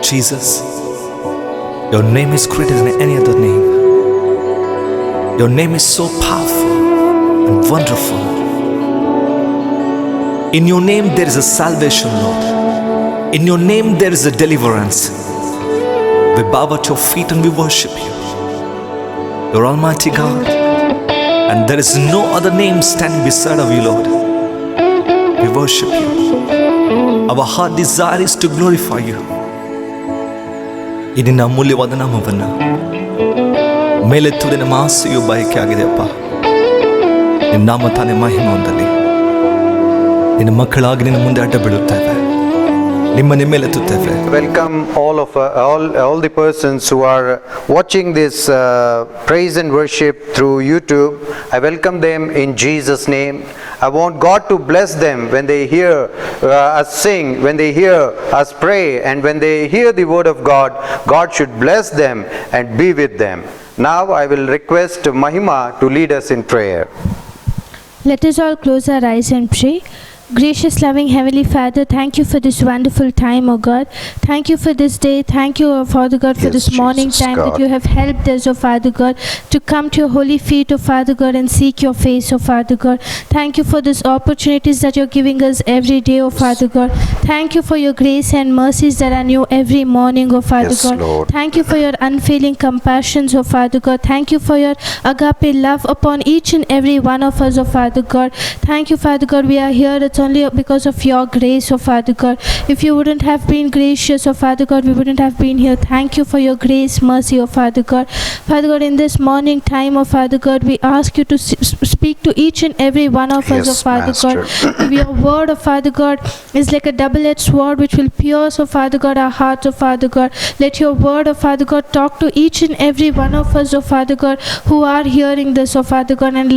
Jesus, your name is greater than any other name. Your name is so powerful and wonderful. In your name there is a salvation, Lord. In your name there is a deliverance. We bow at your feet and we worship you. You're Almighty God, and there is no other name standing beside of you, Lord. We worship you. Our heart desire is to glorify you. In the ಅಮೂಲ್ಯವಾದ ನಾಮವನ್ನು ಮೇಲೆತ್ತುವುದನ್ನು ಮಾಸೆಯು ಬಯಕೆ ಆಗಿದೆಯಪ್ಪ. ನಿನ್ನ ನಾಮ ತಾನೇ ಮಹಿಮೆ ಹೊಂದಲಿ. ನಿನ್ನ ಮಕ್ಕಳಾಗಿ ನಿನ್ನ ಮುಂದೆ ಅಡ್ಡ ಬೀಳುತ್ತೇವೆ, ನಿಮ್ಮನ್ನೇ ಮೇಲೆತ್ತುತ್ತೇವೆ. Welcome all the persons who are watching this praise and worship through YouTube. I welcome them in Jesus' name. I want God to bless them when they hear us sing, when they hear us pray, and when they hear the word of God. God should bless them and be with them. Now I will request Mahima to lead us in prayer. Let us all close our eyes and pray. Gracious, loving Heavenly Father, thank you for this wonderful time, O God. Thank you for this day. Thank you, O Father God, for this morning time that you have helped us, O Father God, to come to your holy feet, O Father God, and seek your face, O Father God. Thank you for these opportunities that you're giving us every day, O Father God. Thank you for your grace and mercies that are new every morning, O Father God. Lord. Thank you for your unfailing compassions, O Father God. Thank you for your agape love upon each and every one of us, O Father God. Thank you, Father God. We are here. It's only because of your grace, O Father God. If you wouldn't have been gracious, O Father God, we wouldn't have been here. Thank you for your grace, mercy, O Father God. Father God, in this morning time, O Father God, we ask you to speak to each and every one of us, O Father God. Your word, O Father God, is like a double-edged sword which will pierce, O Father God, our hearts, O Father God. Let your word, O Father God, talk to each and every one of us, O Father God, who are hearing this, O Father God, and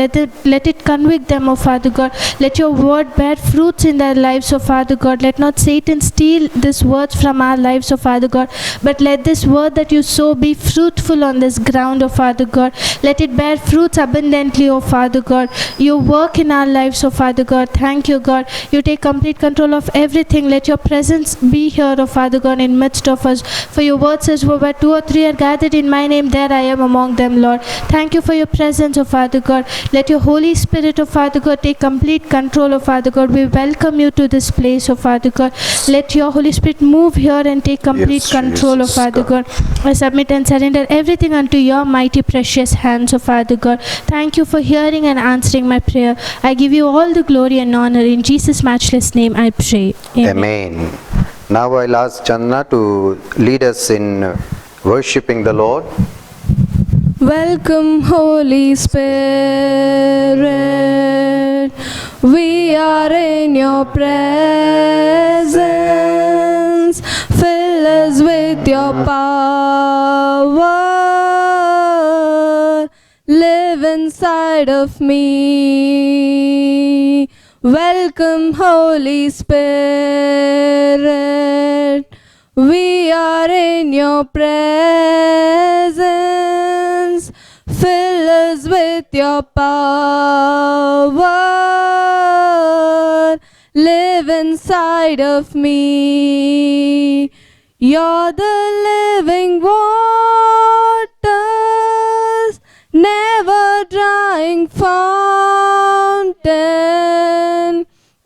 let it convict them, O Father God. Let your word bear fruits in their lives, O Father God. Let not Satan steal these words from our lives, O Father God, but let this word that you sow be fruitful on this ground, O Father God. Let it bear fruits abundantly, O Father God. You work in our lives, O Father God. Thank you, God. You take complete control of everything. Let your presence be here, O Father God, in midst of us. For your word says, where two or three are gathered in my name, there I am among them, Lord. Thank you for your presence, O Father God. Let your Holy Spirit, O Father God, take complete control, O Father God. We welcome you to this place, O Father God. Let your Holy Spirit move here and take complete control, O Father God. I submit and surrender everything unto your mighty precious hands, O Father God. Thank you for hearing and answering my prayer. I give you all the glory and honor. In Jesus' matchless name I pray. Amen. Now I'll ask Chandna to lead us in worshiping the Lord. Welcome, Holy Spirit. We are in your presence. Fill us with your power. Live inside of me. Welcome, Holy Spirit. We are in your presence. Fill us with your power. Live inside of me. You're the living waters, never drying fountain,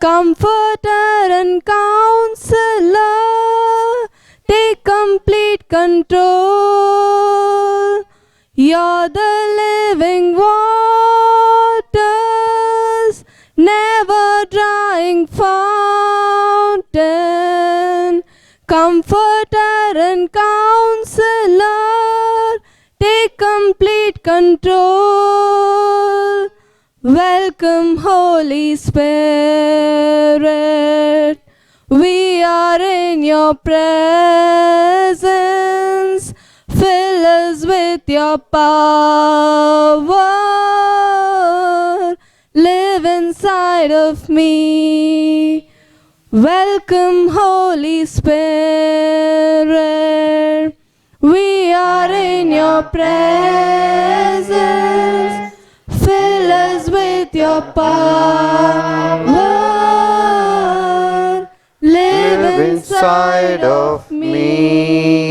comforter and counselor, take complete control. You're the living waters, never drying fountain, comforter and counselor, take complete control. Welcome, Holy Spirit. We are in your presence. Fill us with your power. Live inside of me. Welcome, Holy Spirit. We are in your presence. Fill us with your power. Live inside of me.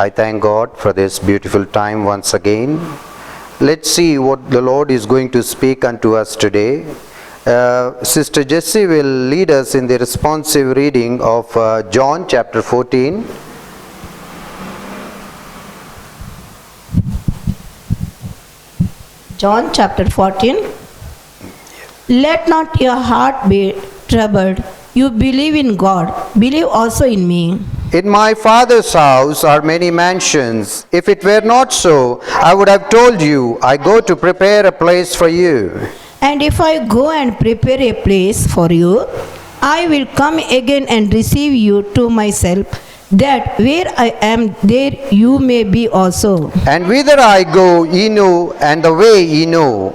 I thank God for this beautiful time once again. Let's see what the Lord is going to speak unto us today. Sister Jessie will lead us in the responsive reading of John chapter 14. John chapter 14. Let not your heart be troubled. You believe in God, believe also in me. In my Father's house are many mansions. If it were not so, I would have told you, I go to prepare a place for you. And if I go and prepare a place for you, I will come again and receive you to myself, that where I am, there you may be also. And whither I go, ye know, and the way ye know.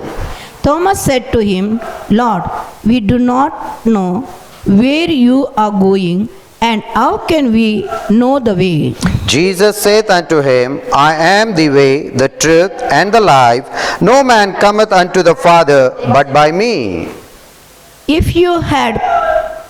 Thomas said to him, Lord, we do not know where you are going, and how can we know the way? Jesus saith unto him, I am the way, the truth, and the life. No man cometh unto the Father but by me. If you had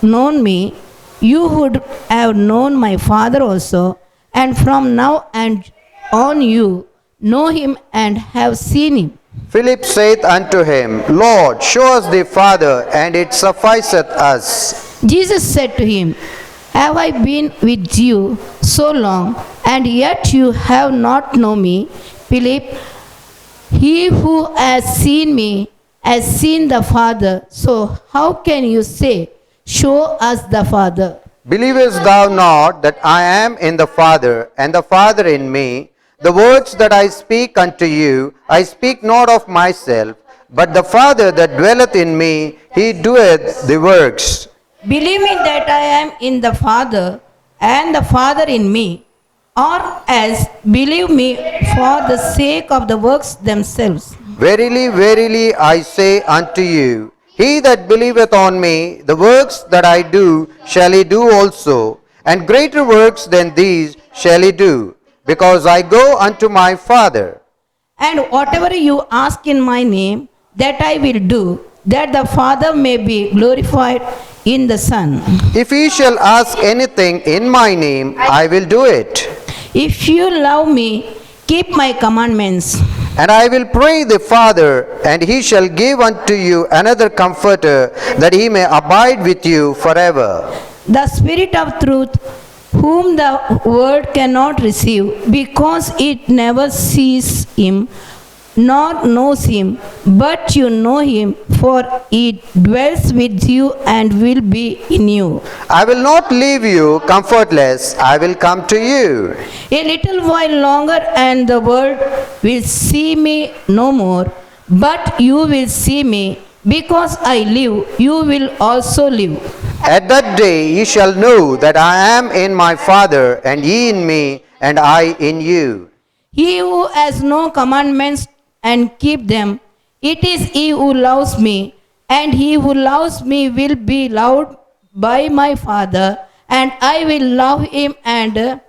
known me, you would have known my Father also, and from now and on you know him and have seen him. Philip saith unto him, Lord, show us the Father, and it sufficeth us. Jesus said to him, Have I been with you so long, and yet you have not known me? Philip, he who has seen me has seen the Father. So how can you say, Show us the Father? Believest thou not that I am in the Father, and the Father in me? The words that I speak unto you, I speak not of myself, but the Father that dwelleth in me, he doeth the works. Believe me that I am in the Father, and the Father in me, or else believe me for the sake of the works themselves. Verily, verily, I say unto you, he that believeth on me, the works that I do shall he do also, and greater works than these shall he do, because I go unto my Father. And whatever you ask in my name, that I will do, that the Father may be glorified in the Son. If ye shall ask anything in my name, I will do it. If you love me, keep my commandments. And I will pray the Father, and he shall give unto you another Comforter, that he may abide with you forever. The Spirit of truth, whom the world cannot receive, because it never sees him, nor knows him, but you know him, for he dwells with you and will be in you. I will not leave you comfortless, I will come to you. A little while longer, and the world will see me no more, but you will see me, because I live, you will also live. At that day ye shall know that I am in my Father, and ye in me, and I in you. He who has no commandments and keep them, it is he who loves me, and he who loves me will be loved by my Father, and I will love him and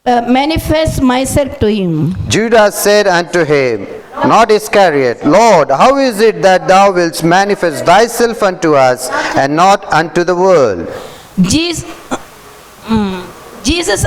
manifest myself to him. Judas said unto him, not Iscariot, Lord, how is it that thou wilt manifest thyself unto us, and not unto the world? Jesus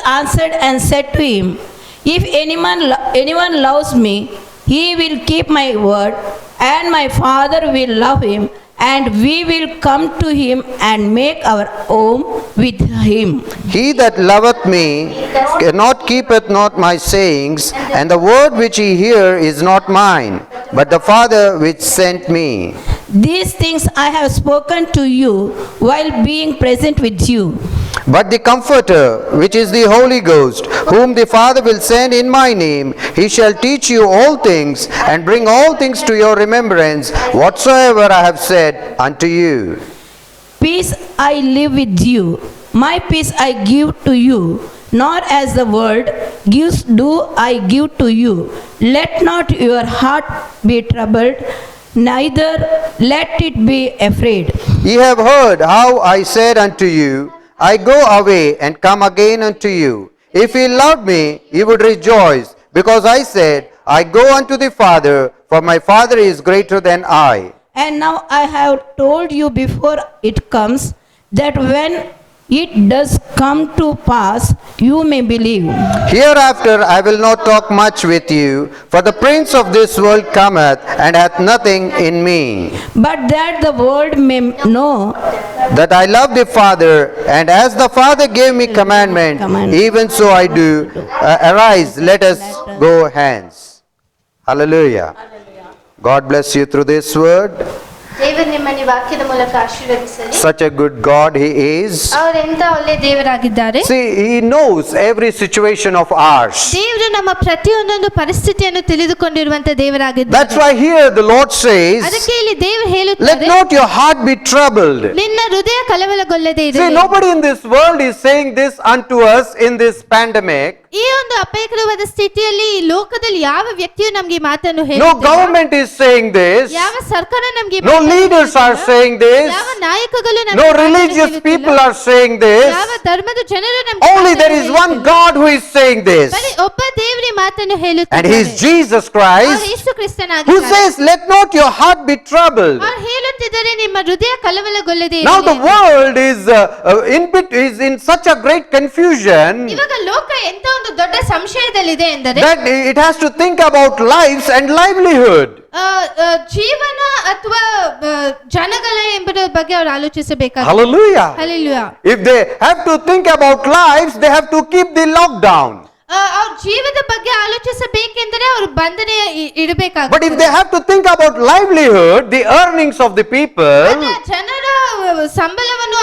answered and said to him, If anyone loves me, he will keep my word, and my Father will love him, and we will come to him and make our home with him. He that loveth me cannot keepeth not my sayings, and the word which ye hear is not mine, but the Father which sent me. These things I have spoken to you while being present with you. But the Comforter, which is the Holy Ghost, whom the Father will send in my name, he shall teach you all things, and bring all things to your remembrance, whatsoever I have said unto you. Peace I live with you, my peace I give to you, not as the world gives do I give to you. Let not your heart be troubled, neither let it be afraid. Ye have heard how I said unto you, I go away and come again unto you. If ye loved me, ye would rejoice, because I said, I go unto the Father, for my Father is greater than I. And now I have told you before it comes, that when it does come to pass, you may believe. Hereafter I will not talk much with you, for the prince of this world cometh, and hath nothing in me. But that the world may know That I love the Father, and as the Father gave me commandment, even so I do. Arise, let us go hence. Hallelujah. God bless you through this word. ದೇವರು ನಿಮ್ಮನ್ನು ವಾಕ್ಯದ ಮೂಲಕ ಆಶೀರ್ವದಿಸಲಿ. Such a good God He is. ಅವರು ಎಂತ ಒಳ್ಳೆ ದೇವರಾಗಿದ್ದಾರೆ. See, He knows every situation of ours. ದೇವರು ನಮ್ಮ ಪ್ರತಿಯೊಂದೊಂದು ಪರಿಸ್ಥಿತಿಯನ್ನು ತಿಳಿದುಕೊಂಡಿರುವಂತ ದೇವರಾಗಿದ್ದಾರೆ. That's why here the Lord says, ಅದಕ್ಕೆ ಇಲ್ಲಿ ದೇವರು let ಹೇಳುತ್ತಾರೆ, not your heart be troubled. ನಿನ್ನ ಹೃದಯ ಕಲವರಗೊಳ್ಳದೆ See, ಇರಲಿ. nobody in this world is saying this unto us in this pandemic. ಈ ಒಂದು ಅಪಾಯಕರವಾದ ಸ್ಥಿತಿಯಲ್ಲಿ ಈ ಲೋಕದಲ್ಲಿ ಯಾವ ವ್ಯಕ್ತಿಯು ನಮಗೆ ಈ ಮಾತನ್ನು No ಹೇಳುತ್ತಿಲ್ಲ. government is saying this. ಯಾವ ಸರ್ಕಾರ ನಮಗೆ ಈ No ಮಾತನ್ನು leaders are ಹೇಳುತ್ತಿಲ್ಲ. saying this. ಯಾವ ನಾಯಕಗಳು ನಮಗೆ No ಈ ಮಾತನ್ನು religious ಹೇಳುತ್ತಿಲ್ಲ. people are saying this. ಯಾವ ಧರ್ಮದ ಜನರು ನಮಗೆ ಈ Only ಮಾತನ್ನು there is one ಹೇಳುತ್ತಿಲ್ಲ. God who is saying this. ಬರೀ ಒಬ್ಬ ದೇವರು ಈ ಮಾತನ್ನು And ಹೇಳುತ್ತಾರೆ. He is Jesus ಅವರು Christ, Yesu who ಕ್ರಿಸ್ತನಾಗಿದ್ದಾರೆ. says, let not your heart be troubled. ಅವರು ಹೇಳುತ್ತಿದ್ದಾರೆ, ನಿಮ್ಮ ಹೃದಯ ಕಲವರಗೊಳ್ಳದೆ Now ಇರಲಿ the ಎಂದು. world is in such a great confusion ಇವಾಗ ಲೋಕ ಎಂತ ಒಂದು ದೊಡ್ಡ ಸಂಶಯದಲ್ಲಿದೆ ಎಂದರೆ that it has to think about lives and livelihood. ಜೀವನ ಅಥವಾ ಜನಗಳ ಎಂಬುದರ ಬಗ್ಗೆ ಅವರು ಆಲೋಚಿಸಬೇಕಾಗಿದೆ. Hallelujah. Hallelujah. If they have to think about lives, they have to keep the lockdown. ಅವ್ರ ಜೀವದ ಬಗ್ಗೆ ಆಲೋಚಿಸಬೇಕೆಂದರೆ ಅವರು ಬಂಧನೆ But if ಇಡಬೇಕಾಗುತ್ತೆ. they have to think about livelihood, the earnings of the people, ಜನರ ಸಂಬಳವನ್ನು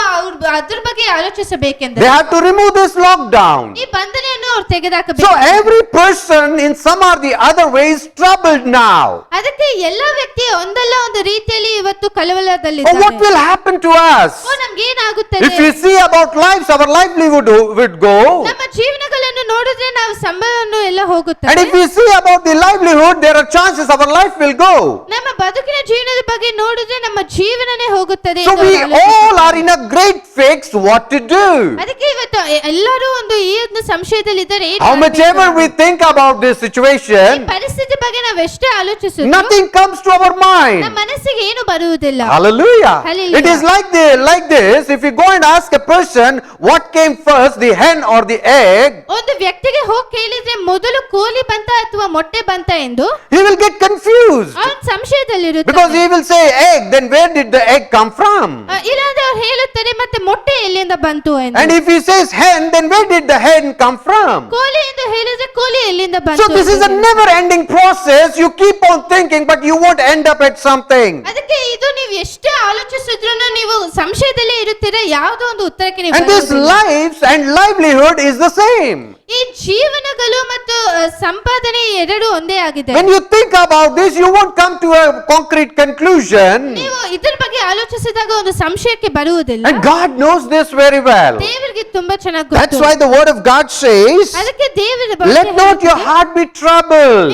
ಅದ್ರ ಬಗ್ಗೆ ಆಲೋಚಿಸಬೇಕೆಂದರೆ they have to remove this lockdown. ಈ ಬಂಧನೆಯನ್ನು ಅವ್ರು So ತೆಗೆದಾಕಬೇಕು. every person in some or the other way is troubled now. ಅದಕ್ಕೆ ಎಲ್ಲ ವ್ಯಕ್ತಿ ಒಂದಲ್ಲ ಒಂದು ರೀತಿಯಲ್ಲಿ ಇವತ್ತು Oh, ಕಲವರದಲ್ಲಿದ್ದಾರೆ. what will happen to us? ನಮ್ಗೆ ಏನಾಗುತ್ತದೆ? If we see about lives, our livelihood would go. ನಮ್ಮ ಜೀವನಗಳನ್ನು ನೋಡಿದ್ರೆ ನಾವು ಸಂಬಳವನ್ನು ಎಲ್ಲ And ಹೋಗುತ್ತದೆ. if we see about the livelihood, there are chances our life will go. ನಮ್ಮ ಬದುಕಿನ ಜೀವನದ ಬಗ್ಗೆ ನೋಡಿದ್ರೆ ನಮ್ಮ ಜೀವನನೇ ಹೋಗುತ್ತದೆ So ಎಂದು we ಅವರು all ಆಲೋಚಿಸುತ್ತಾರೆ. are in a great fix what to do. ಅದಕ್ಕೆ ಇವತ್ತು ಎಲ್ಲರೂ ಒಂದು ಈ ಒಂದು ಸಂಶಯದಲ್ಲಿ ಇದ್ದಾರೆ. ಏನ್ How much ಮಾಡ್ಬೇಕು? ever we think about this ಈ situation, ಪರಿಸ್ಥಿತಿ ಬಗ್ಗೆ ನಾವೆಷ್ಟೇ ಆಲೋಚಿಸಿದ್ರು nothing comes to our mind. ನಮ್ಮ ಮನಸ್ಸಿಗೆ ಏನು ಬರುವುದಿಲ್ಲ. Hallelujah. Hallelujah. It is like this. If you go and ask a person what came first, the hen or the egg, ಒಂದು ವ್ಯಕ್ತಿಗೆ ಹೋಗಿ ಕೇಳಿದ್ರೆ ಮೊದಲು ಕೋಳಿ ಬಂತ ಅಥವಾ ಮೊಟ್ಟೆ ಬಂತ ಎಂದು he will get confused. ಅವನು ಸಂಶಯದಲ್ಲಿರುತ್ತಾನೆ. Because he will say egg, then where did the egg come from? ಇಲ್ಲಾಂದ್ರೆ ಅವ್ರು ಹೇಳುತ್ತಾರೆ ಮತ್ತೆ ಮೊಟ್ಟೆ ಎಲ್ಲಿಂದ ಬಂತು ಎಂದು. And if he says hen, then where did the hen come from? ಕೋಳಿ ಎಂದು ಹೇಳಿದ್ರೆ ಕೋಳಿ ಎಲ್ಲಿಂದ ಬಂತು? So this is a never ending process. You keep on thinking, but you won't end up at something. ಅದಕ್ಕೆ ಇದು ನೀವು ಎಷ್ಟೇ ಆಲೋಚಿಸಿದ್ರು ನೀವು ಸಂಶಯದಲ್ಲೇ ಇರುತ್ತೀರಾ, ಯಾವುದೋ ಒಂದು ಉತ್ತರಕ್ಕೆ ನೀವು And this ಬರುವುದಿಲ್ಲ. lives and livelihood is the same. ಈ ಜೀವನಗಳು ಮತ್ತು ಸಂಪಾದನೆ ಎರಡು ಒಂದೇ ಆಗಿದೆ. When you think about this, you won't come to a concrete conclusion. ನೀವು ಇದರ ಬಗ್ಗೆ ಆಲೋಚಿಸಿದಾಗ ಒಂದು ಸಂಶಯಕ್ಕೆ ಬರುವುದಿಲ್ಲ. And God knows this very well. ದೇವರಿಗೆ ತುಂಬಾ ಚೆನ್ನಾಗಿ That's ಗೊತ್ತು. why the word of God says, ಅದಕ್ಕೆ ದೇವರ let not your heart be troubled.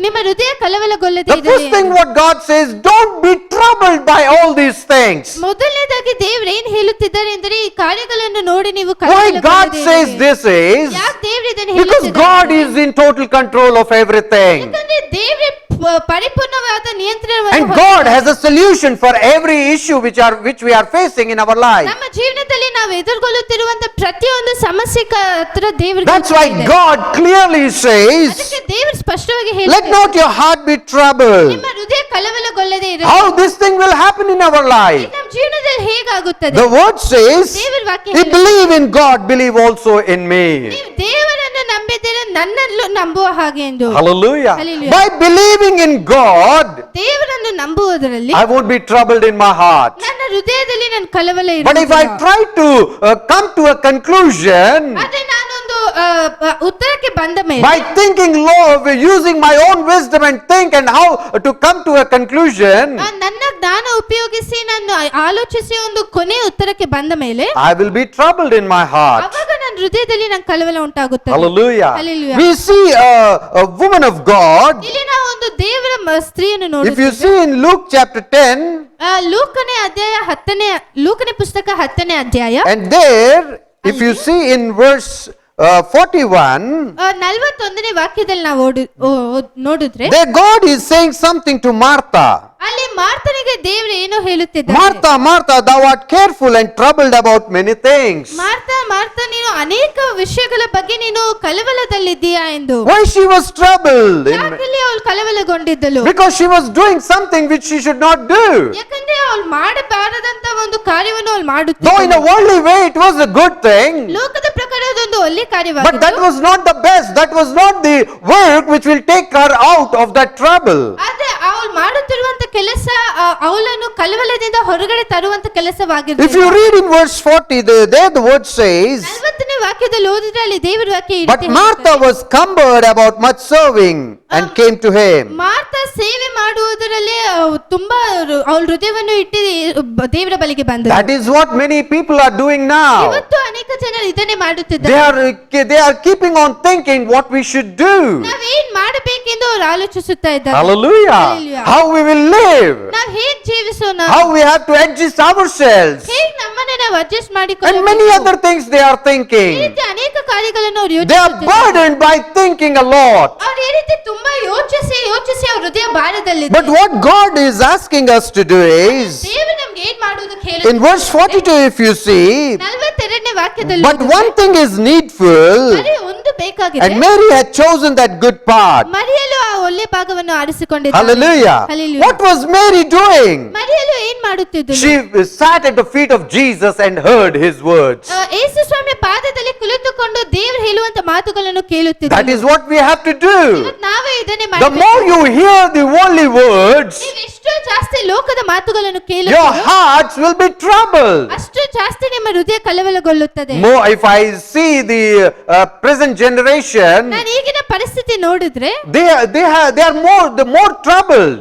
ನಿಮ್ಮ ಹೃದಯ ಕಲವರಗೊಳ್ಳದೆ The first thing ಇರಲಿ. what God says, don't be troubled by all these things. ಮೊದಲನೇದಾಗಿ ದೇವರು ಏನ್ ಹೇಳುತ್ತಿದ್ದಾರೆ ಎಂದರೆ ಈ ಕಾರ್ಯಗಳನ್ನು ನೋಡಿ ನೀವು Why God ಕಲವರಗೊಳ್ಳದೆ says ಇರಿ. this is, ಯಾಕೆ ದೇವರು ಇದನ್ನು because God is in total control of everything. ಯಾಕಂದ್ರೆ ದೇವರೇ ಪರಿಪೂರ್ಣವಾದ ನಿಯಂತ್ರಣವನ್ನು And ಹೊಂದಿದ್ದಾರೆ. God has a solution for every issue which we are facing in our life. ನಮ್ಮ ಜೀವನದಲ್ಲಿ ನಾವು ಎದುರುಗೊಳ್ಳುತ್ತಿರುವಂತ ಪ್ರತಿಯೊಂದು ಸಮಸ್ಯೆ ಹತ್ರ ದೇವರಿಗೆ That's why ಗೊತ್ತಿದೆ. God clearly says, ಅದಕ್ಕೆ ದೇವರು ಸ್ಪಷ್ಟವಾಗಿ let ಹೇಳ್ತಾರೆ, not your heart be troubled. ನಿಮ್ಮ ಹೃದಯ ಕಲವರಗೊಳ್ಳದೆ ಇರಲಿ. How this thing will happen in our life? ನಮ್ಮ ಜೀವನದಲ್ಲಿ ಹೇಗಾಗುತ್ತದೆ? The word says, ದೇವರ ವಾಕ್ಯ if ಹೇಳುತ್ತದೆ, believe in God, believe also in me. ನೀವು ದೇವರನ್ನು ನಂಬಿದರೆ ನನ್ನಲ್ಲೂ ನಂಬುವ ಹಾಗೆ ಎಂದು. Hallelujah. Hallelujah. By believing in God, ದೇವರನ್ನು ನಂಬುವುದರಲ್ಲಿ I won't be troubled in my heart. ನನ್ನ ಹೃದಯದಲ್ಲಿ ನಾನು ಕಲವರ But if I try to come to a conclusion ಆದ್ರೆ ನಾನೊಂದು ಉತ್ತರಕ್ಕೆ ಬಂದ ಮೇಲೆ by thinking low, using my own wisdom and think and how to come to a conclusion, ನನ್ನ ಜ್ಞಾನ ಉಪಯೋಗಿಸಿ ನಾನು ಆಲೋಚಿಸಿ ಒಂದು ಕೊನೆ ಉತ್ತರಕ್ಕೆ ಬಂದ ಮೇಲೆ I will be troubled in my heart. ಅವಾಗ ನನ್ನ ಹೃದಯದಲ್ಲಿ ನಂಗೆ ಕಲವರ ಉಂಟಾಗುತ್ತದೆ. Hallelujah. Hallelujah. We see a woman of God. ಇಲ್ಲಿ ನಾವು ಒಂದು ದೇವರ ಸ್ತ್ರೀಯನ್ನು If you ನೋಡುತ್ತೇವೆ. see in Luke chapter 10, ಲೂಕನೇ ಅಧ್ಯಾಯ 10ನೇ ಲೂಕನೇ ಪುಸ್ತಕ 10ನೇ ಅಧ್ಯಾಯ and there, if you see in verse 41, 41ನೇ ವಾಕ್ಯದಲ್ಲಿ ನಾವು ನೋಡಿದ್ರೆ there God is saying something to Martha. ಅಲ್ಲಿ ಮಾರ್ತನಿಗೆ ದೇವರು ಏನು ಹೇಳುತ್ತಿದ್ದಾರೆ? Martha, Martha, thou art careful and troubled about many things. ಮಾರ್ತಾ ಮಾರ್ತಾ ನೀನು ಅನೇಕ ವಿಷಯಗಳ ಬಗ್ಗೆ ನೀನು ಕಳವಳದಲ್ಲಿದ್ದೀಯಾ ಎಂದು. Why she was troubled? ಯಾಕಲ್ಲಿ ಅವಳು ಕಳವಳಗೊಂಡಿದ್ದಳು? Because she was doing something which she should not do. ಯಾಕಂದ್ರೆ ಅವಳು ಮಾಡಬಾರದಂತ ಒಂದು ಕಾರ್ಯವನ್ನು ಅವಳು Though in ಮಾಡುತ್ತಿದ್ದಳು. a worldly way it was a good thing, ಲೋಕದ ಪ್ರಕಾರ ಅದೊಂದು ಒಳ್ಳೆ but that ಕಾರ್ಯವಾಗಿತ್ತು. was not the best. That was not the work which will take her out of that trouble. ಆದ್ರೆ ಅವಳು ಮಾಡುತ್ತಿರುವಂತ ಕೆಲಸ ಅವಳನ್ನು ಕಳವಳದಿಂದ ಹೊರಗಡೆ ತರುವಂತ If ಕೆಲಸವಾಗಿರ್ತದೆ. you read in verse 40, there the word says, 40ನೇ ವಾಕ್ಯದಲ್ಲಿ ಓದಿದ್ರೆ ಅಲ್ಲಿ ದೇವರ ವಾಕ್ಯ ಈ but ರೀತಿ Martha ಹೇಳ್ತಾರೆ. was cumbered about much serving and came to him. ಮಾರ್ತಾ ಸೇವೆ ಮಾಡುವುದರಲ್ಲಿ ತುಂಬಾ ಅವಳ ಹೃದಯವನ್ನು ಇಟ್ಟು ದೇವರ ಬಳಿಗೆ ಬಂದಳು. That is what many people are doing now. ಇವತ್ತು ಅನೇಕ ಜನರು ಇದನ್ನೇ ಮಾಡುತ್ತಿದ್ದಾರೆ. They are keeping on thinking what we should do. ನಾವೇನ್ ಮಾಡಬೇಕೆಂದು ಅವರು ಆಲೋಚಿಸುತ್ತಾ ಇದ್ದಾರೆ. Hallelujah. Hallelujah. How we will live. ನಾವ್ ಹೇಗ್ ಜೀವಿಸೋಣ, How we have to adjust ourselves. ಹೇಗ್ ನಮ್ಮನ್ನ ನಾವು ಅಡ್ಜಸ್ಟ್ And ಮಾಡಿಕೊಳ್ಳಬೇಕು. many other things they are ಈ thinking. ರೀತಿ ಅನೇಕ ಕಾರ್ಯಗಳನ್ನು ಅವರು They are ಯೋಚಿಸುತ್ತಿದ್ದಾರೆ. burdened by thinking a lot. ಅವ್ರು ಈ ರೀತಿ ತುಂಬಾ ಯೋಚಿಸಿ ಅವ್ರ ಹೃದಯ ಭಾರದಲ್ಲಿದೆ. But what God is asking us to do is, ದೇವರು ನಮ್ಗೆ ಏನ್ ಮಾಡುವುದಕ್ಕೆ in ಹೇಳಿದ್ರು? verse 42 if you see, 42ನೇ ವಾಕ್ಯದಲ್ಲಿ but one thing is needful, ಬರೀ ಒಂದು ಬೇಕಾಗಿದೆ. and Mary had chosen that good part. ಮರಿಯಲು ಆ ಒಳ್ಳೆ ಭಾಗವನ್ನು ಆರಿಸಿಕೊಂಡಿದ್ದಾಳೆ. Hallelujah. Hallelujah. What was Mary doing? ಮರಿಯಲು ಏನ್ ಮಾಡುತ್ತಿದ್ದಳು? She sat at the feet of Jesus and heard his words. ಯೇಸು ಸ್ವಾಮಿ ಪಾದದಲ್ಲಿ ಕುಳಿತುಕೊಂಡು ದೇವರು ಹೇಳುವಂತ ಮಾತುಗಳನ್ನು That ಕೇಳುತ್ತಿದ್ದಳು. is what we have to do. ಇವತ್ತು ನಾವೇ ಇದನ್ನೇ The ಮಾಡಬೇಕು. more you hear the worldly words, ನೀವು ಎಷ್ಟು ಜಾಸ್ತಿ ಲೋಕದ ಮಾತುಗಳನ್ನು your ಕೇಳುತ್ತೀರೋ hearts will be troubled. ಅಷ್ಟು ಜಾಸ್ತಿ ನಿಮ್ಮ ಹೃದಯ ಕಳವಳಗೊಳ್ಳುತ್ತದೆ. More, if I see the present generation, ನಾನು ಈಗಿನ ಪರಿಸ್ಥಿತಿ ನೋಡಿದ್ರೆ they are more troubled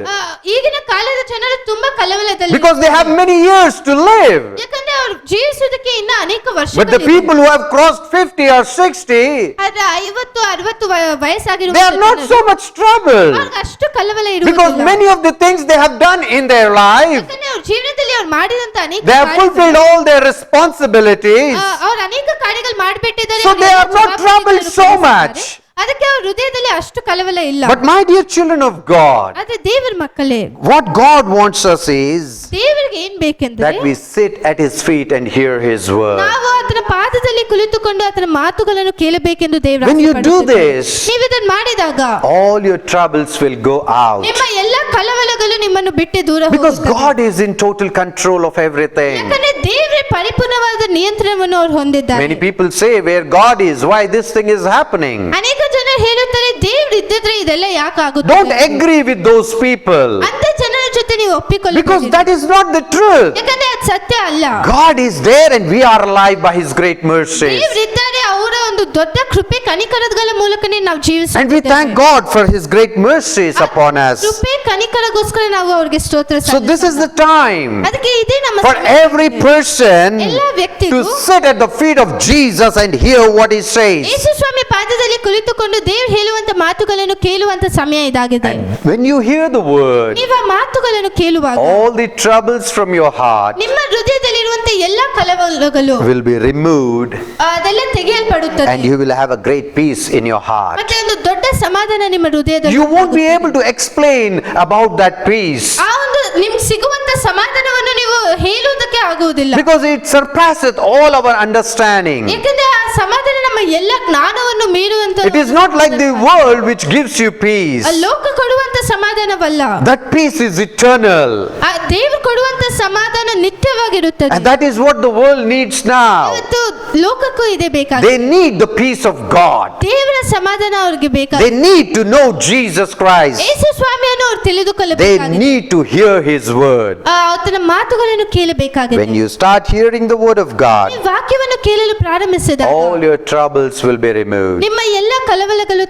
ಈಗಿನ ಕಾಲದ ಜನರು ತುಂಬಾ ಕಳವಳದಲ್ಲಿ because they have many years to live. ಯಾಕಂದ್ರೆ ಅವರು ಜೀವಿಸುವುದಕ್ಕೆ ಇನ್ನ ಅನೇಕ But the ವರ್ಷಗಳಿವೆ. people who have crossed 50 or 60, ಆದ್ರೆ 50-60 ವಯಸ್ಸಾಗಿರುವ they are not so much troubled ಅಷ್ಟು ಕಳವಳ because ಇರುವುದಿಲ್ಲ. many of the things they have done in their life, ಯಾಕಂದ್ರೆ ಅವ್ರ ಜೀವನದಲ್ಲಿ ಅವ್ರು ಮಾಡಿದಂತ ಅನೇಕ they have fulfilled all their responsibilities. ಅವ್ರು ಅನೇಕ ಕಾರ್ಯಗಳು ಮಾಡಿಬಿಟ್ಟಿದ್ದಾರೆ. So ಅವ್ರು they ಎಲ್ಲ are not troubled ಜವಾಬ್ದಾರಿಗಳನ್ನು so ಪೂರೈಸಿದ್ದಾರೆ. much. ಅದಕ್ಕೆ ಅವ್ರ ಹೃದಯದಲ್ಲಿ ಅಷ್ಟು ಕಳವಳ ಇಲ್ಲ. But my dear children of God, ಆದ್ರೆ ದೇವರ ಮಕ್ಕಳೇ, what God wants us is ದೇವರಿಗೆ ಏನ್ ಬೇಕೆಂದ್ರೆ that we sit at His feet and hear His word. ನಾವು ಆತನ ಪಾದದಲ್ಲಿ ಕುಳಿತುಕೊಂಡು ಆತನ ಮಾತುಗಳನ್ನು ಕೇಳಬೇಕೆಂದು ದೇವರು When you do ಆಸೆಪಡುತ್ತಿದ್ದಾರೆ. this, ನೀವು ಇದನ್ನ ಮಾಡಿದಾಗ all your troubles will go out ನಿಮ್ಮ ಎಲ್ಲ ಕಳವಳಗಳು ನಿಮ್ಮನ್ನು ಬಿಟ್ಟು ದೂರ because ಹೋಗುತ್ತದೆ. God is in total control of everything. ಯಾಕಂದ್ರೆ ದೇವರೇ ಪರಿಪೂರ್ಣವಾದ ನಿಯಂತ್ರಣವನ್ನು ಅವರು ಹೊಂದಿದ್ದಾರೆ. Many people say, where God is, why this thing is happening? ಅನೇಕ ಜನರು ಹೇಳುತ್ತಾರೆ ದೇವ್ರು ಇದ್ದಿದ್ರೆ ಇದೆಲ್ಲ ಯಾಕೆ ಆಗುತ್ತೆ? Don't agree with those people ಅಂತ ಜನರ ಜೊತೆ ನೀವು because ಒಪ್ಪಿಕೊಳ್ಳಿ. that is not the truth. ಯಾಕಂದ್ರೆ ಅದು ಸತ್ಯ ಅಲ್ಲ. God is there and we are alive by His great mercies. ದೇವರಿದ್ದಾರೆ, ಅವರ ಒಂದು ದೊಡ್ಡ ಕೃಪೆ ಕನಿಕರಗಳ ಮೂಲಕನೇ ನಾವು And we ಜೀವಿಸುತ್ತಿದ್ದೇವೆ. thank God for His great mercies upon us. ಕೃಪೆ ಕನಿಕರಗೋಸ್ಕರ ನಾವು ಅವ್ರಿಗೆ ಸ್ತೋತ್ರ So this is the time ಅದಕ್ಕೆ ಇದೇ ನಮ್ಮ for every person ಎಲ್ಲ ವ್ಯಕ್ತಿಗೂ to sit at the feet of Jesus and hear what He says. ಯೇಸು ಸ್ವಾಮಿ ಪಾದದಲ್ಲಿ ಕುಳಿತುಕೊಂಡು ದೇವರು ಹೇಳುವಂತ ಮಾತುಗಳನ್ನು ಕೇಳುವಂತ ಸಮಯ ಇದಾಗಿದೆ. When you hear the word, ನೀವು ಆ ಮಾತುಗಳನ್ನು ಕೇಳುವಾಗ all the troubles from your heart ನಿಮ್ಮ ಹೃದಯದಲ್ಲಿರುವಂತ ಎಲ್ಲ ಕಳವಳಗಳು will be removed ಅದೆಲ್ಲ ತೆಗೆಯಲ್ಪಡುತ್ತದೆ. and you will have a great peace in your heart. ಮತ್ತೆ ಒಂದು ದೊಡ್ಡ ಸಮಾಧಾನ ನಿಮ್ಮ ಹೃದಯದಲ್ಲಿ You won't be able to explain about that peace ಆ ಒಂದು ನಿಮ್ಗೆ ಸಿಗುವಂತ ಸಮಾಧಾನವನ್ನು ನೀವು ಹೇಳುವುದಕ್ಕೆ ಆಗುವುದಿಲ್ಲ. because it surpasseth all our understanding. ಯಾಕಂದ್ರೆ ಆ ಸಮಾಧಾನ ನಮ್ಮ ಎಲ್ಲ ಜ್ಞಾನವನ್ನು ಮೀರುವಂತ It is not like the world which gives you peace. ಆ ಲೋಕ ಕೊಡುವಂತ ಸಮಾಧಾನವಲ್ಲ. That peace is eternal. ಆ ದೇವರು ಕೊಡುವಂತ ಸಮಾಧಾನ ನಿತ್ಯವಾಗಿರುತ್ತದೆ. And that is what the world needs now. ಇವತ್ತು ಲೋಕಕ್ಕೂ ಇದೆ ಬೇಕಾಗಿದೆ. They need the peace of God. ದೇವರ ಸಮಾಧಾನ ಅವ್ರಿಗೆ They ಬೇಕಾಗಿದೆ. need to know Jesus Christ. ಯೇಸು ಸ್ವಾಮಿಯನ್ನು ಅವ್ರು They ತಿಳಿದುಕೊಳ್ಳಬೇಕಾಗಿದೆ. need to hear His word. ಆತನ ಮಾತುಗಳನ್ನು ಕೇಳಬೇಕಾಗಿದೆ. When you start hearing the word of God, ಈ ವಾಕ್ಯವನ್ನು ಕೇಳಲು ಪ್ರಾರಂಭಿಸಿದಾಗ all your troubles will be removed. ನಿಮ್ಮ ಎಲ್ಲ ಕಳವಳಗಳು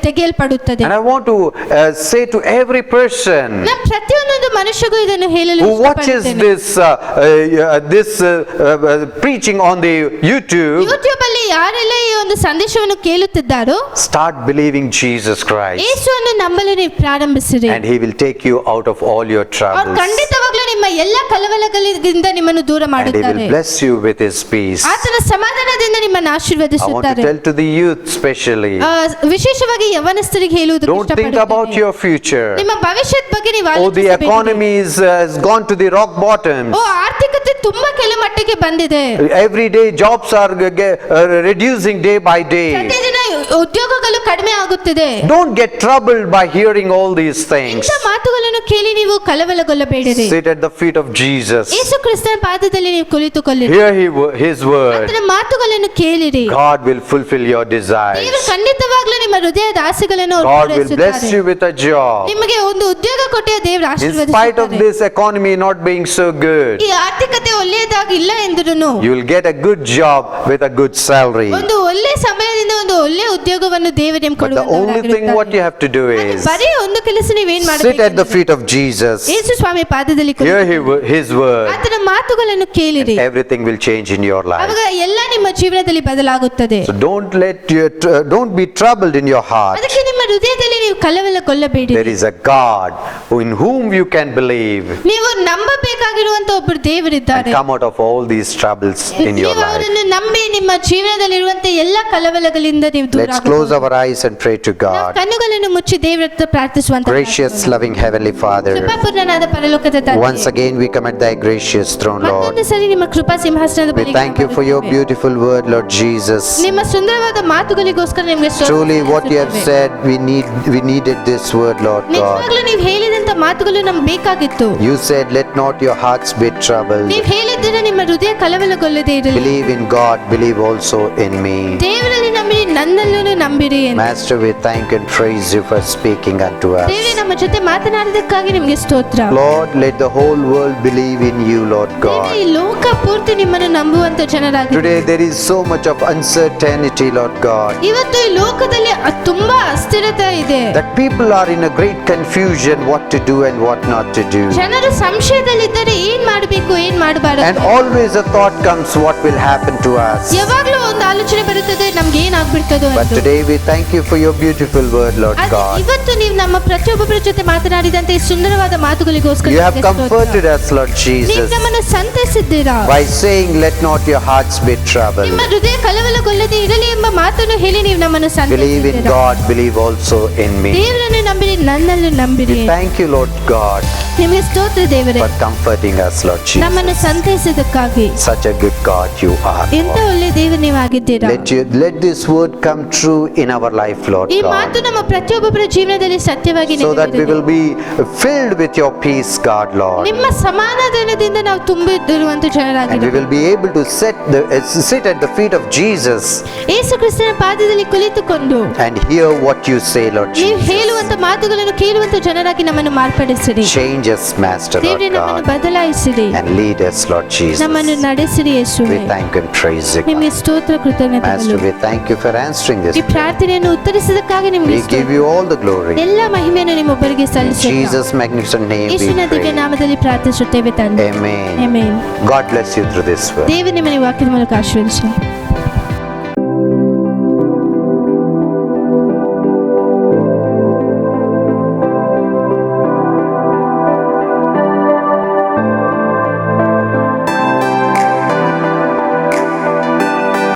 ತೆಗೆಯಲ್ಪಡುತ್ತದೆ. And I want to say to every person ನಾನು ಪ್ರತಿಯೊಂದೊಂದು ಮನುಷ್ಯಗೂ ಇದನ್ನು ಹೇಳಲು who watches ಇಷ್ಟಪಡುತ್ತೇನೆ. this preaching on the YouTube, YouTube ಅಲ್ಲಿ ಯಾರೆಲ್ಲ ಈ ಒಂದು ಸಂದೇಶವನ್ನು ಕೇಳುತ್ತಿದ್ದಾರೋ start believing Jesus Christ ಯೇಸುವನ್ನು ನಂಬಲು ನೀವು ಪ್ರಾರಂಭಿಸಿರಿ. and He will take you out of all your ಅವ್ರು troubles. ಖಂಡಿತವಾಗ್ಲೂ ನಿಮ್ಮ ಎಲ್ಲ ಕಲವರಗಳಿಂದ ನಿಮ್ಮನ್ನು ದೂರ and He ಮಾಡುತ್ತಾರೆ. will bless you with His peace. ಆತನ ಸಮಾಧಾನದಿಂದ ನಿಮ್ಮನ್ನು I want to ಆಶೀರ್ವದಿಸುತ್ತಾರೆ. tell to the youth especially, ವಿಶೇಷವಾಗಿ ಯವನಸ್ಥರಿಗೆ ಹೇಳುವುದಕ್ಕೆ don't think about ಇಷ್ಟಪಡುತ್ತೇನೆ. your future. ನಿಮ್ಮ ಭವಿಷ್ಯದ ಬಗ್ಗೆ ನೀವು Oh, the ಆಲೋಚಿಸಬೇಡಿ. economy has gone to the rock bottom. ಆರ್ಥಿಕತೆ ತುಂಬಾ ಕೆಳಮಟ್ಟಕ್ಕೆ ಬಂದಿದೆ. Every day jobs are reducing day by day. ಪ್ರತಿದಿನ ಉದ್ಯೋಗಗಳು ಕಡಿಮೆ ಆಗುತ್ತಿದೆ. Don't get troubled by hearing all these things. ಇಂಥ ಮಾತುಗಳನ್ನು ಕೇಳಿ ನೀವು ಕಲವರಗೊಳ್ಳಬೇಡಿರಿ. Sit at the feet of Jesus. ಯೇಸು ಕ್ರಿಸ್ತನ ಪಾದದಲ್ಲಿ ನೀವು ಕುಳಿತುಕೊಳ್ಳಿರಿ. Hear His word. ಆತನ ಮಾತುಗಳನ್ನು ಕೇಳಿರಿ. God will fulfill your desires. ದೇವರು ಖಂಡಿತವಾಗ್ಲೂ ನಿಮ್ಮ ಹೃದಯದ ಆಸೆಗಳನ್ನು God will bless you with a job. ನಿಮಗೆ ಒಂದು ಉದ್ಯೋಗ ಕೊಟ್ಟು ದೇವರು In spite of ಆಶೀರ್ವದಿಸುತ್ತಾರೆ. this economy not being so good, ಈ ಆರ್ಥಿಕತೆ ಒಳ್ಳೆಯದಾಗಿ ಇಲ್ಲ ಎಂದ್ರೂ you will get a good job with a good salary. ಒಂದು ಒಳ್ಳೆ ಸಮಯದಿಂದ ಒಂದು ಒಳ್ಳೆ ಉದ್ಯೋಗವನ್ನು ದೇವರು ನಿಮ್ಗೆ But the only thing what you have to do is ಬರೀ ಒಂದು ಕೆಲಸ ನೀವೇನ್ sit ಮಾಡಬೇಕು? at the feet of Jesus. ಯೇಸು ಸ್ವಾಮಿ ಪಾದದಲ್ಲಿ Hear ಕುಳಿತು His word. ಆತನ ಮಾತುಗಳನ್ನು ಕೇಳಿರಿ. Everything will change in your life. ಆವಾಗ ಎಲ್ಲ ನಿಮ್ಮ ಜೀವನದಲ್ಲಿ ಬದಲಾಗುತ್ತದೆ. So don't be troubled in your heart. ಅದಕ್ಕೆ ನಿಮ್ಮ ಹೃದಯದಲ್ಲಿ ನೀವು ಕಲವರಗೊಳ್ಳಬೇಡಿ. There is a God in whom you can believe ನೀವು ನಂಬಬೇಕಾಗಿರುವಂತ ಒಬ್ಬರು and ದೇವರಿದ್ದಾರೆ. come out of all these troubles in your ನೀವು life. ಅವರನ್ನು ನಂಬಿ ನಿಮ್ಮ ಜೀವನದಲ್ಲಿರುವಂತ ಎಲ್ಲ ಕಲವರಗಳಿಂದ ನೀವು ದೂರ Let's close our eyes and pray to ನಾವು God. ಕಣ್ಣುಗಳನ್ನು ಮುಚ್ಚಿ ದೇವರ ಹತ್ರ ಪ್ರಾರ್ಥಿಸುವಂತ Gracious, loving Heavenly Father, ಕೃಪಾಪೂರ್ಣನಾದ ಪರಲೋಕದ ತಂದೆಯೇ, once again we come at Thy gracious throne, Lord. ಮತ್ತೊಂದು ಸರಿ ನಿಮ್ಮ ಕೃಪಾ ಸಿಂಹಾಸನದ We ಬಳಿಗೆ thank you for your ಬರುತ್ತೇವೆ. beautiful word, Lord Jesus. ನಿಮ್ಮ ಸುಂದರವಾದ ಮಾತುಗಳಿಗೋಸ್ಕರ ನಿಮಗೆ ಸ್ತೋತ್ರ Truly, what you have ಸಲ್ಲಿಸುತ್ತೇವೆ. said, we needed this word, Lord God. ನಿಜವಾಗ್ಲೂ ನೀವು ಹೇಳಿದಂತ ಮಾತುಗಳು ನಮ್ಗೆ ಬೇಕಾಗಿತ್ತು. You said, let not your hearts be troubled. ನೀವು ಹೇಳಿದ್ರೆ ನಿಮ್ಮ ಹೃದಯ ಕಲವರಗೊಳ್ಳದೆ ಇರಲಿ. Believe in God, believe also in me. ದೇವರಲ್ಲಿ ನಂಬಿರಿ, ನನ್ನಲ್ಲೂ ನಂಬಿರಿ ಎಂದು. Master, we thank and praise you for speaking unto ದೇವರೇ us. ನಮ್ಮ ಜೊತೆ ಮಾತನಾಡಿದಕ್ಕಾಗಿ ನಿಮಗೆ ಸ್ತೋತ್ರ. Lord, let the whole world believe in you, Lord ದೇವರೇ, ಈ God. ಲೋಕ ಪೂರ್ತಿ ನಿಮ್ಮನ್ನು ನಂಬುವಂತ ಜನರಾಗಿ Today there is so much of uncertainty, Lord God, ಇವತ್ತು ಈ ಲೋಕದಲ್ಲಿ ತುಂಬಾ ಅಸ್ಥಿರತೆ ಇದೆ. that people are in a great confusion what to do and what not to do. ಜನರು ಸಂಶಯದಲ್ಲಿದ್ದರೆ ಏನ್ ಮಾಡಬೇಕು ಏನ್ And ಮಾಡಬಾರದು. always a thought comes what will happen to us. ಯಾವಾಗ್ಲೂ ಒಂದು ಆಲೋಚನೆ ಬರುತ್ತದೆ ನಮ್ಗೆ ಏನಾಗ್ಬಿಡ್ತದೋ But ಅಂತ. today we thank you for your beautiful word, Lord ಆದ್ರೆ God. ಇವತ್ತು ನೀವು ನಮ್ಮ ಪ್ರತಿಯೊಬ್ಬರ ಜೊತೆ ಮಾತನಾಡಿದಂತೆ ಈ ಸುಂದರವಾದ ಮಾತುಗಳಿಗೋಸ್ಕರ You have ನಿಮಗೆ ಸ್ತೋತ್ರ. comforted us, Lord ನೀವು Jesus, ನಮ್ಮನ್ನು ಸಂತೈಸಿದ್ದೀರಾ. by saying, let not your hearts be troubled. ನಿಮ್ಮ ಹೃದಯ ಕಲವರಗೊಳ್ಳದೆ ಇರಲಿ ಎಂಬ ಮಾತನ್ನು ಹೇಳಿ ನೀವು ನಮ್ಮನ್ನು Believe in ಸಂತೈಸಿದ್ದೀರಾ. God, believe also in me. ದೇವರನ್ನು ನಂಬಿರಿ, ನನ್ನನ್ನು ನಂಬಿರಿ. Thank you, Lord God, ನಿಮಗೆ ಸ್ತೋತ್ರ ದೇವರೇ, for comforting us, Lord ನಮ್ಮನ್ನು Jesus. ಸಂತೈಸಿದ್ದಕ್ಕಾಗಿ. Such a good God you are, ಎಂತ Lord. ಒಳ್ಳೆ ದೇವರು ನೀವಾಗಿದ್ದೀರಾ. Let this word come true in our life, Lord ಈ ಮಾತು God, ನಮ್ಮ ಪ್ರತಿಯೊಬ್ಬರ ಜೀವನದಲ್ಲಿ ಸತ್ಯವಾಗಿ so that we ನೆಲೆನಿಲ್ಲದೆ. will be filled with your peace, God, Lord. ನಿಮ್ಮ ಸಮಾಧಾನದಿಂದ ನಾವು ತುಂಬಿರುವಂತ And we ಜನರಾಗಿದ್ದೇವೆ. will be able to sit at the feet of Jesus ಯೇಸು ಕ್ರಿಸ್ತನ ಪಾದದಲ್ಲಿ ಕುಳಿತುಕೊಂಡು and hear what you say, Lord ನೀವು Jesus. ಹೇಳುವಂತ ಮಾತುಗಳನ್ನು ಕೇಳುವಂತ ಜನರಾಗಿ ನಮ್ಮನ್ನು ಮಾರ್ಪಡಿಸಿರಿ. Change us, Master, ದೇವರೇ, Lord ನಮ್ಮನ್ನು God, ಬದಲಾಯಿಸಿರಿ, and lead us, Lord Jesus. ನಮ್ಮನ್ನು ನಡೆಸಿರಿ ಯೇಸುವೇ. We thank and praise you, ನಿಮಗೆ God. ಸ್ತೋತ್ರ Master, ಕೃತಜ್ಞತೆಗಳು. we thank you for answering this ಈ ಪ್ರಾರ್ಥನೆಯನ್ನು ಉತ್ತರಿಸಿದಕ್ಕಾಗಿ ನಿಮಗೆ We give you all the glory. ಎಲ್ಲ ಮಹಿಮೆಯನ್ನು ನಿಮ್ಮೊಬ್ಬರಿಗೆ In ಸಲ್ಲಿಸುತ್ತಾ Jesus' magnificent name we ಯೇಸುವಿನ ದಿವ್ಯ pray. ನಾಮದಲ್ಲಿ ಪ್ರಾರ್ಥಿಸುತ್ತೇವೆ ತಂದೆ. Amen. Amen. God bless you through this word. ದೇವರು ನಿಮ್ಮನ್ನು ಈ ವಾಕ್ಯದ ಮೂಲಕ ಆಶೀರ್ವದಿಸಲಿ.